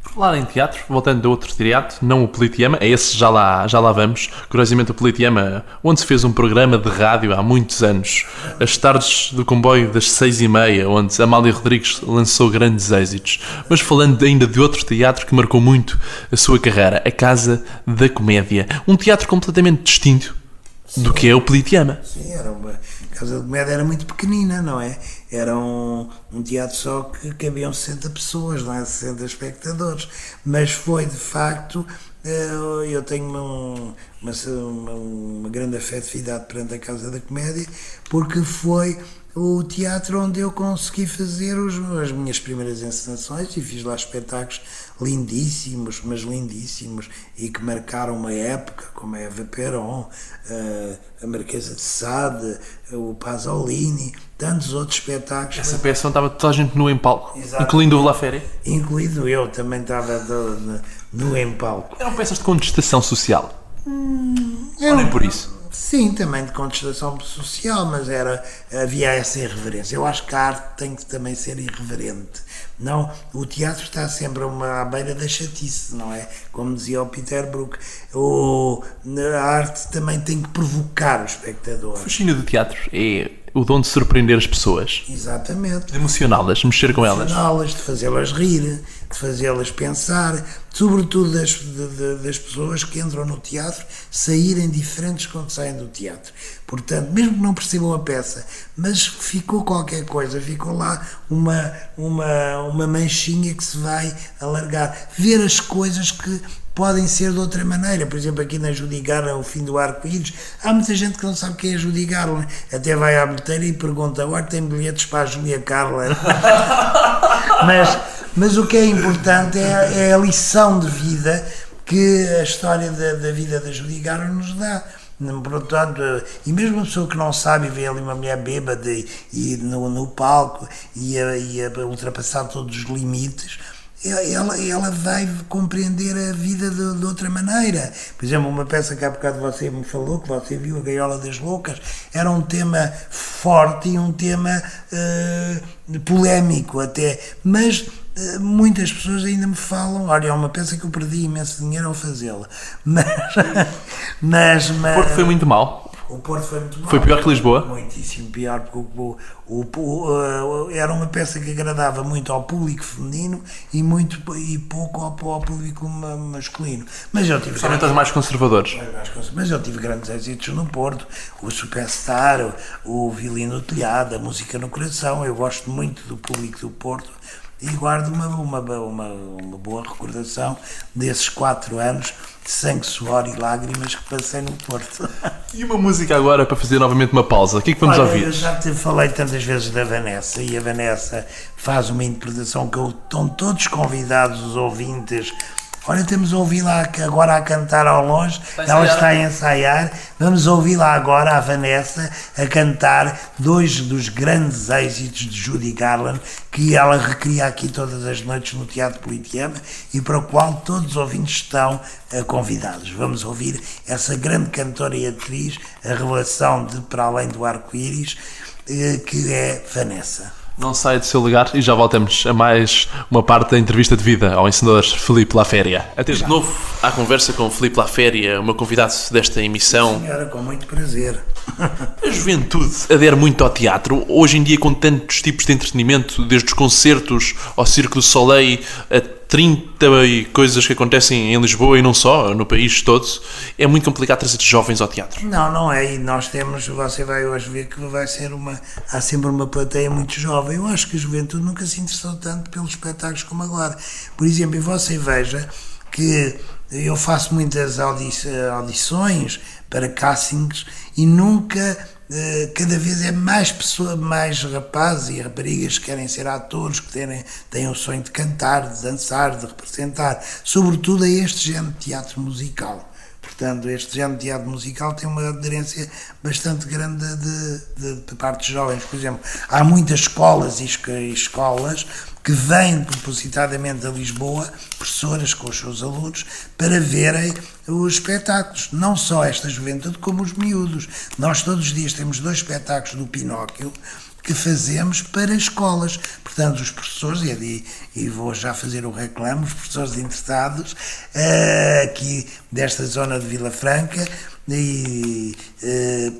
Por falar em teatro, voltando a outro teatro, não o Politeama, é esse já lá vamos. Curiosamente o Politeama, onde se fez um programa de rádio há muitos anos, as tardes do comboio das 6h30, onde Amália Rodrigues lançou grandes êxitos. Mas falando ainda de outro teatro que marcou muito a sua carreira, a Casa da Comédia, um teatro completamente distinto do que é o Politeama. Sim, a Casa da Comédia era muito pequenina, não é? Era um teatro só que cabiam 60 pessoas, não é? 60 espectadores. Mas foi, de facto, eu tenho uma grande afetividade perante a Casa da Comédia, porque foi o teatro onde eu consegui fazer as minhas primeiras encenações e fiz lá espetáculos lindíssimos, mas lindíssimos, e que marcaram uma época, como a Eva Peron, a Marquesa de Sade, o Pasolini, tantos outros espetáculos. Essa peça estava toda a gente nu em palco, Exato. incluindo o La Féria. Incluído eu, também estava nu em palco. Eram peças de contestação social. Ou nem por isso. Sim, também de contestação social, mas havia essa irreverência. Eu acho que a arte tem que também ser irreverente. Não, o teatro está sempre à beira da chatice, não é? Como dizia o Peter Brook, a arte também tem que provocar o espectador. O fascínio do teatro é o dom de surpreender as pessoas, Exatamente. de emocioná-las, mexer com elas. De fazê-las rir, de fazê-las pensar, sobretudo das pessoas que entram no teatro saírem diferentes quando saem do teatro. Portanto, mesmo que não percebam a peça, mas ficou qualquer coisa, ficou lá uma manchinha que se vai alargar. Ver as coisas que podem ser de outra maneira. Por exemplo, aqui na Judy Garland, o fim do arco-íris, há muita gente que não sabe quem é Judy Garland. Até vai à bilheteira e pergunta: olha, tem bilhetes para a Julia Garland? Mas o que é importante é a lição de vida que a história da vida da Judy Garland nos dá. Portanto, e mesmo uma pessoa que não sabe e vê ali uma mulher bêbada e no palco e a ultrapassar todos os limites, ela vai compreender a vida de outra maneira. Por exemplo, uma peça que há bocado você me falou, que você viu, A Gaiola das Loucas, era um tema forte e um tema polémico até, mas muitas pessoas ainda me falam: olha, é uma peça que eu perdi imenso dinheiro ao fazê-la, mas O Porto foi muito mal. o Porto foi muito mal. Foi pior que Lisboa? Muitíssimo pior, porque era uma peça que agradava muito ao público feminino e pouco ao público masculino. Mas eu tive Principalmente aos mais conservadores. grandes êxitos no Porto: o Superstar, o Violino no Telhado, a Música no Coração. Eu gosto muito do público do Porto e guardo uma boa recordação desses 4 anos de sangue, suor e lágrimas que passei no Porto. E uma música agora para fazer novamente uma pausa. O que é que vamos Olha, ouvir? eu já te falei tantas vezes da Vanessa, e a Vanessa faz uma interpretação que estão todos convidados, os ouvintes. Olha, temos a ouvi-la agora a cantar ao longe, ela está a ensaiar. Vamos ouvi-la agora, a Vanessa, a cantar 2 dos grandes êxitos de Judy Garland, que ela recria aqui todas as noites no Teatro Politeama e para o qual todos os ouvintes estão convidados. Vamos ouvir essa grande cantora e atriz, a revelação de Para Além do Arco-Íris, que é Vanessa. Não saia do seu lugar e já voltamos a mais uma parte da entrevista de vida ao encenador Filipe La Féria. Até de novo à conversa com Filipe La Féria, o meu convidado desta emissão. Senhora, com muito prazer. A juventude adere muito ao teatro, hoje em dia com tantos tipos de entretenimento, desde os concertos ao Cirque du Soleil, a 30 e coisas que acontecem em Lisboa e não só, no país todo, é muito complicado trazer jovens ao teatro. Não é, e nós temos, você vai hoje ver que há sempre uma plateia muito jovem. Eu acho que a juventude nunca se interessou tanto pelos espetáculos como agora. Por exemplo, e você veja que eu faço muitas audições para castings e nunca, cada vez é mais rapazes e raparigas que querem ser atores, que têm o sonho de cantar, de dançar, de representar, sobretudo a este género de teatro musical. Portanto, este género de teatro musical tem uma aderência bastante grande de parte dos jovens. Por exemplo, há muitas escolas e escolas que vêm propositadamente a Lisboa, professoras com os seus alunos, para verem os espetáculos. Não só esta juventude, como os miúdos. Nós todos os dias temos 2 espetáculos do Pinóquio que fazemos para escolas. Portanto, os professores, e vou já fazer o reclamo, os professores interessados aqui desta zona de Vila Franca,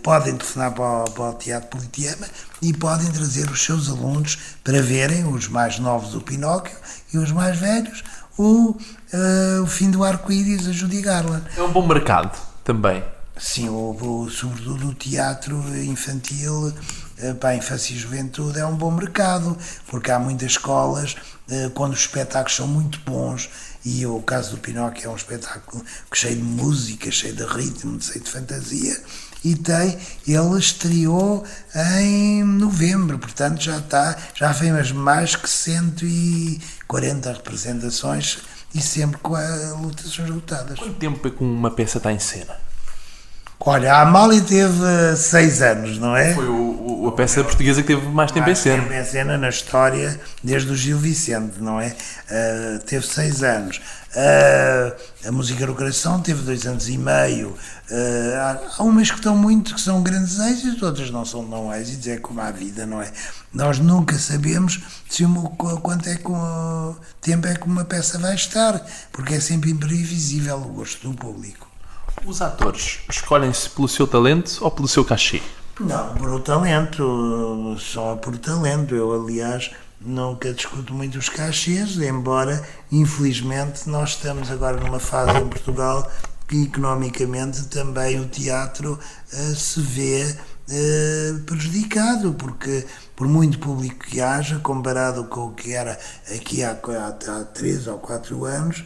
podem telefonar para o Teatro Politeama e podem trazer os seus alunos para verem, os mais novos, o Pinóquio, e os mais velhos o Fim do Arco-Íris, a Judy Garland. É um bom mercado também. Sim, sobretudo o teatro infantil para a infância e juventude é um bom mercado, porque há muitas escolas, quando os espetáculos são muito bons, e o caso do Pinóquio é um espetáculo cheio de música, cheio de ritmo, cheio de fantasia, ele estreou em novembro, portanto já fez mais que 140 representações e sempre com lotações lotadas. Quanto tempo é que uma peça está em cena? Olha, a Amália teve 6 anos, não é? Foi a peça portuguesa que teve mais tempo em cena. Mais tempo em cena na história, desde o Gil Vicente, não é? Teve 6 anos. A Música do Coração teve 2 anos e meio. Há umas que são grandes êxitos, outras não são tão êxitos, é como a vida, não é? Nós nunca sabemos quanto tempo é que uma peça vai estar, porque é sempre imprevisível o gosto do público. Os atores escolhem-se pelo seu talento ou pelo seu cachê? Não, por o talento, só por talento. Eu, aliás, nunca discuto muito os cachês, embora, infelizmente, nós estamos agora numa fase em Portugal que, economicamente, também o teatro se vê prejudicado, porque, por muito público que haja, comparado com o que era aqui há 3 ou 4 anos,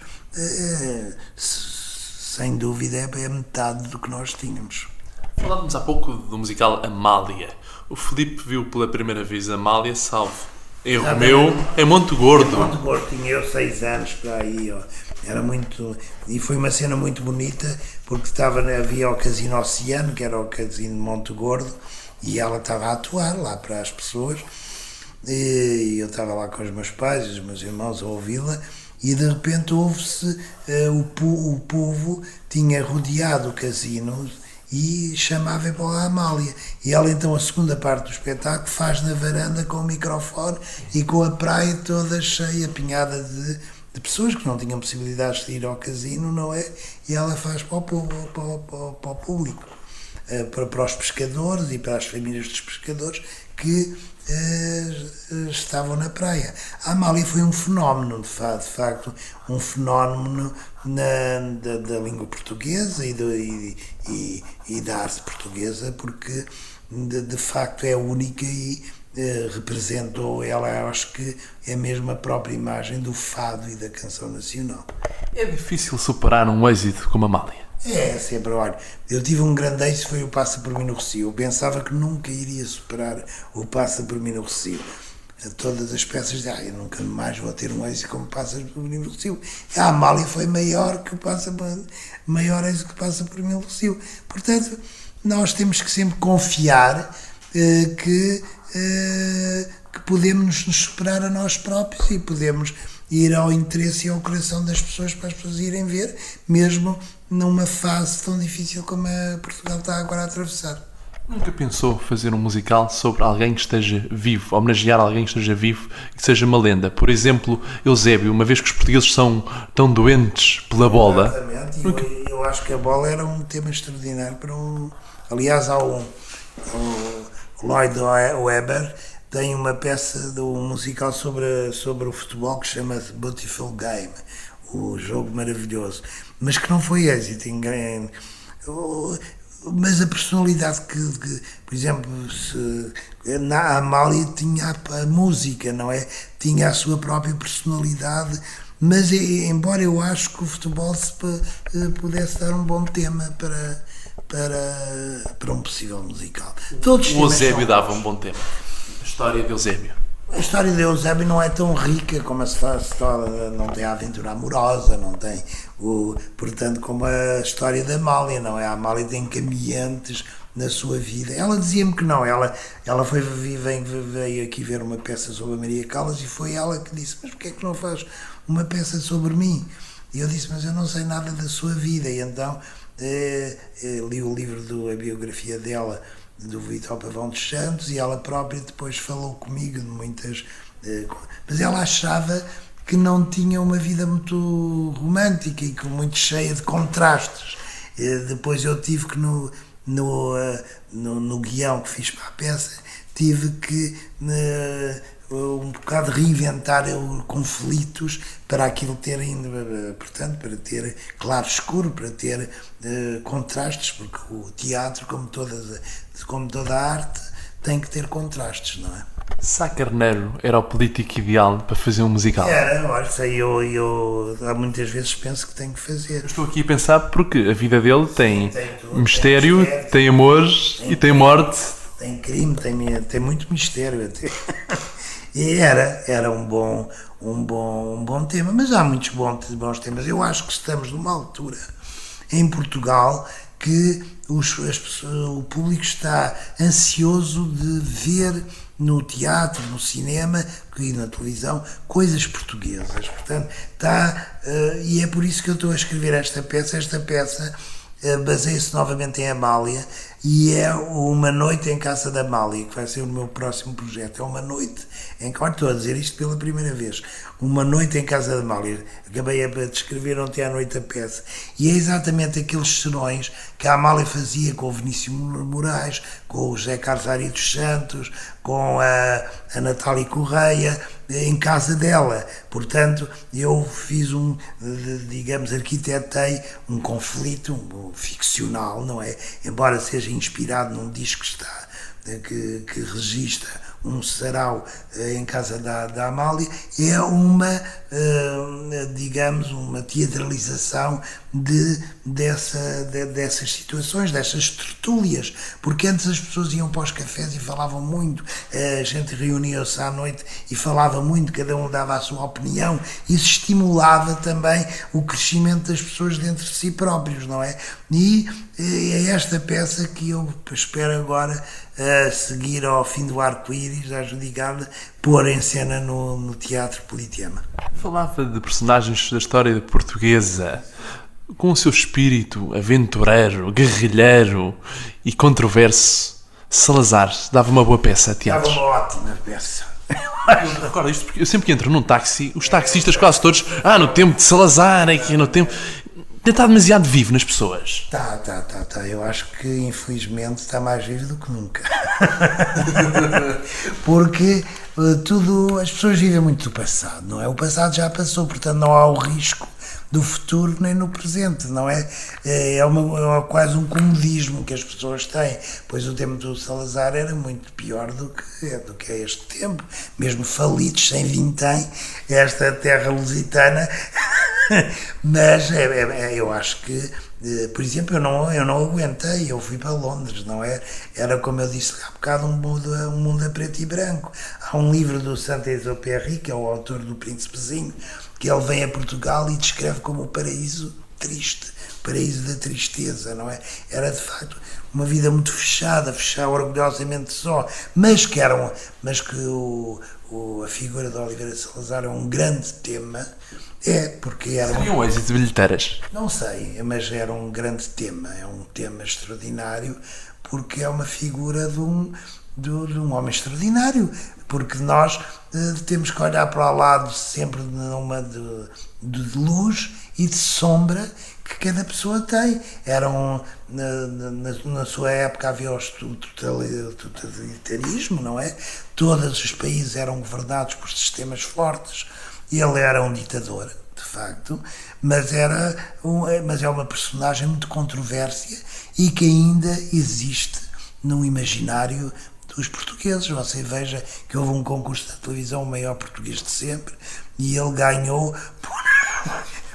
sem dúvida é metade do que nós tínhamos. Falávamos há pouco do musical Amália. O Filipe viu pela primeira vez Amália, salvo erro meu, em Monte Gordo. Monte Gordo, tinha eu 6 anos para aí, ó. Era muito... E foi uma cena muito bonita, porque havia o Casino Oceano, que era o Casino de Monte Gordo, e ela estava a atuar lá para as pessoas, e eu estava lá com os meus pais e os meus irmãos a ouvi-la, e de repente houve-se, o povo tinha rodeado o casino e chamava para lá a Amália. E ela então, a segunda parte do espetáculo, faz na varanda com o microfone e com a praia toda cheia, apinhada de pessoas que não tinham possibilidades de ir ao casino, não é? E ela faz para o povo, para o público, para os pescadores e para as famílias dos pescadores que estavam na praia. A Amália foi um fenómeno, de facto, um fenómeno da língua portuguesa e da arte portuguesa, porque de facto é única e representou, ela acho que é mesmo a própria imagem do fado e da canção nacional. É difícil superar um êxito como Amália? É, sempre, olha, eu tive um grande êxito, foi o Passa por Mim no Recio. Eu pensava que nunca iria superar o Passa por Mim no Recio. Todas as peças, eu nunca mais vou ter um êxito como Passa por Mim no Recio. A Amália foi maior êxito que Passa por Mim no Recio. Portanto, nós temos que sempre confiar que podemos nos superar a nós próprios e podemos ir ao interesse e ao coração das pessoas para as pessoas irem ver, mesmo numa fase tão difícil como a Portugal está agora a atravessar. Nunca pensou fazer um musical sobre alguém que esteja vivo, homenagear alguém que esteja vivo e que seja uma lenda? Por exemplo, Eusébio, uma vez que os portugueses são tão doentes pela bola. Exatamente, eu acho que a bola era um tema extraordinário para Aliás, há o Lloyd Webber tem uma peça do musical sobre o futebol que chama-se Beautiful Game, o jogo maravilhoso, mas que não foi êxito. Mas a personalidade que por exemplo, na Amália tinha a música, não é? Tinha a sua própria personalidade, mas embora eu acho que o futebol pudesse dar um bom tema para um possível musical. Todos o Eusébio dava um bom tema. A história de Eusébio. A história de Eusébio não é tão rica como se faz, não tem a aventura amorosa, não tem portanto, como a história da Amália, não é? A Amália tem cambiantes na sua vida. Ela dizia-me que não, ela veio aqui ver uma peça sobre a Maria Callas e foi ela que disse, mas porquê é que não faz uma peça sobre mim? E eu disse, mas eu não sei nada da sua vida. E então li o livro a biografia dela, do Vitor Pavão dos Santos, e ela própria depois falou comigo de muitas mas ela achava que não tinha uma vida muito romântica e muito cheia de contrastes. Depois eu tive que no guião que fiz para a peça, tive que um bocado reinventar conflitos para aquilo ter, portanto, para ter claro escuro, para ter contrastes, porque o teatro, como toda a arte, tem que ter contrastes, não é? Sá Carneiro era o político ideal para fazer um musical? Era, olha, eu há muitas vezes penso que tenho que fazer. Estou aqui a pensar porque a vida dele tem Tem tudo, mistério, tem tem amor e tem morte. Tem crime, tem muito mistério até. E era um bom tema, mas há muitos bons temas. Eu acho que estamos numa altura em Portugal que o público está ansioso de ver no teatro, no cinema e na televisão coisas portuguesas. Portanto, e é por isso que eu estou a escrever esta peça. Esta peça baseia-se novamente em Amália e é Uma Noite em Casa da Amália, que vai ser o meu próximo projeto. É uma noite em que, olha, estou a dizer isto pela primeira vez, Uma Noite em Casa da Amália. Acabei de descrever ontem à noite a peça. E é exatamente aqueles serões que a Amália fazia com o Vinícius Moraes, com o José Carlos Ari dos Santos, com a Natália Correia, em casa dela. Portanto, eu fiz arquitetei um conflito ficcional, não é? Embora seja inspirado num disco que registra um sarau em casa da Amália, é uma teatralização dessas situações, dessas tertúlias, porque antes as pessoas iam para os cafés e falavam muito, a gente reunia-se à noite e falava muito, cada um dava a sua opinião, isso estimulava também o crescimento das pessoas dentro de si próprios, não é? E é esta peça que eu espero agora seguir ao fim do arco-íris, adjudicada, pôr em cena no Teatro Politeama. Falava de personagens da história portuguesa com o seu espírito aventureiro, guerrilheiro e controverso. Salazar dava uma boa peça a teatro. Dava uma ótima peça. Eu recordo isto porque eu sempre que entro num táxi, os taxistas quase todos, no tempo de Salazar, aqui no tempo... Está demasiado vivo nas pessoas. Tá. Eu acho que, infelizmente, está mais vivo do que nunca. Porque as pessoas vivem muito do passado, não é? O passado já passou, portanto não há o risco do futuro nem no presente, não é? É quase um comodismo que as pessoas têm, pois o tempo do Salazar era muito pior do que é este tempo, mesmo falidos sem vintém, esta terra lusitana. Mas eu acho que, por exemplo, eu não aguentei, eu fui para Londres, não é? Era como eu disse há bocado, um mundo a preto e branco. Há um livro do Saint-Exupéry, que é o autor do Príncipezinho, que ele vem a Portugal e descreve como o paraíso triste, paraíso da tristeza, não é? Era de facto uma vida muito fechada orgulhosamente só, mas que a figura de Oliveira Salazar é um grande tema. Porque era um êxito de bilheteiras. Não sei, mas era um grande tema, é um tema extraordinário, porque é uma figura de um homem extraordinário, porque nós temos que olhar para o lado sempre numa de luz e de sombra que cada pessoa tem. Na sua época havia o totalitarismo, não é? Todos os países eram governados por sistemas fortes. Ele era um ditador, de facto, mas é uma personagem muito controvérsia e que ainda existe no imaginário dos portugueses. Você veja que houve um concurso da televisão, o maior português de sempre, e ele ganhou por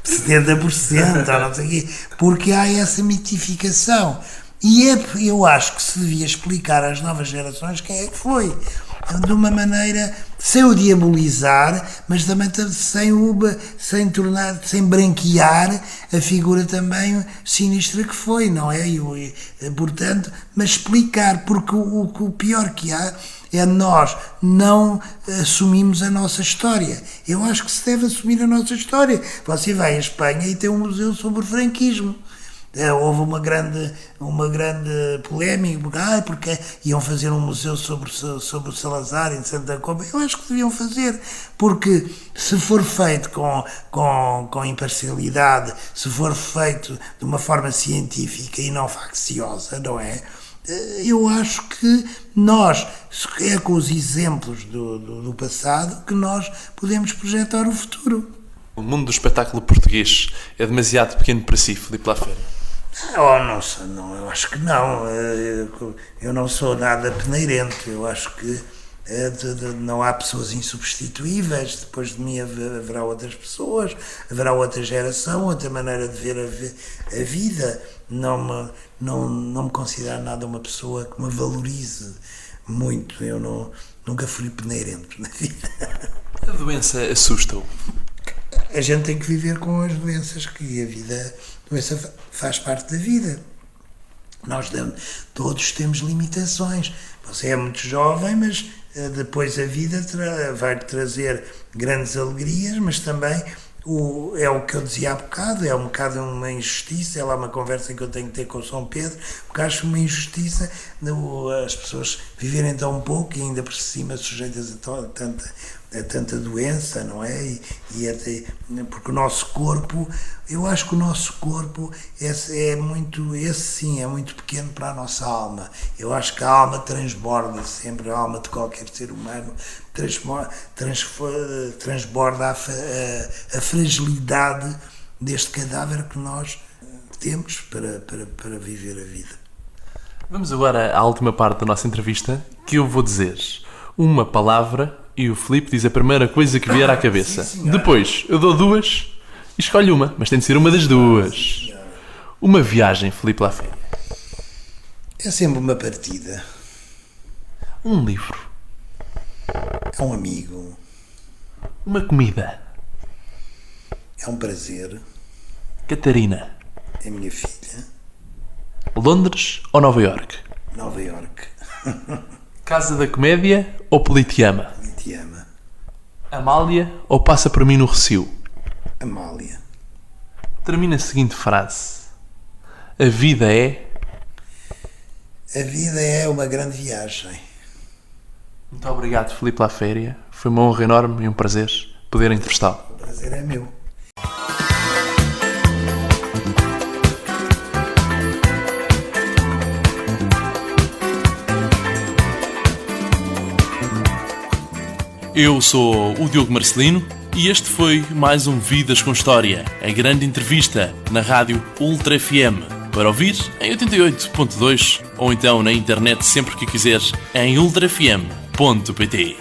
70%, ou não sei o quê, porque há essa mitificação. E eu acho que se devia explicar às novas gerações quem é que foi, de uma maneira sem o diabolizar, mas também sem branquear a figura também sinistra que foi, não é? Portanto, mas explicar, porque o pior que há é nós não assumimos a nossa história. Eu acho que se deve assumir a nossa história. Você vai à Espanha e tem um museu sobre o franquismo. Houve uma grande polémica, porque iam fazer um museu sobre o Salazar em Santa Comba. Eu acho que deviam fazer, porque se for feito com imparcialidade, se for feito de uma forma científica e não facciosa, não é? Eu acho que nós, é com os exemplos do passado, que nós podemos projetar o futuro. O mundo do espetáculo português é demasiado pequeno para si, Filipe Lafera? Não, eu acho que não. Eu não sou nada peneirente. Eu acho que Não há pessoas insubstituíveis, depois de mim haverá outras pessoas, haverá outra geração, outra maneira de ver a vida. Não me considero nada uma pessoa que me valorize muito. Eu nunca fui peneirento na vida. A doença assusta-o? A gente tem que viver com as doenças, que a doença faz parte da vida. Todos temos limitações. Você é muito jovem, mas depois a vida vai trazer grandes alegrias, mas também é o que eu dizia há bocado, é um bocado uma injustiça, é lá uma conversa que eu tenho que ter com o São Pedro, porque acho uma injustiça as pessoas viverem tão pouco e ainda por cima sujeitas a tanta doença, não é? Porque o nosso corpo, eu acho que o nosso corpo é muito pequeno para a nossa alma. Eu acho que a alma transborda sempre, a alma de qualquer ser humano transborda a fragilidade deste cadáver que nós temos para viver a vida. Vamos agora à última parte da nossa entrevista, que eu vou dizer uma palavra e o Filipe diz a primeira coisa que vier à cabeça. Sim, depois eu dou duas e escolhe uma, mas tem de ser uma das duas. Uma viagem, Filipe Lafay. É sempre uma partida. Um livro. É um amigo. Uma comida. É um prazer. Catarina. É minha filha. Londres ou Nova Iorque? Nova Iorque. Casa da Comédia ou Politeama? Politeama. Amália ou Passa por mim no Recio? Amália. Termina a seguinte frase. A vida é... A vida é uma grande viagem. Muito obrigado, Filipe Lafay. Foi uma honra enorme e um prazer poder entrevistá-lo. O prazer é meu. Eu sou o Diogo Marcelino e este foi mais um Vidas com História, a grande entrevista na rádio Ultra FM, para ouvir em 88.2 ou então na internet sempre que quiseres em ultrafm.pt.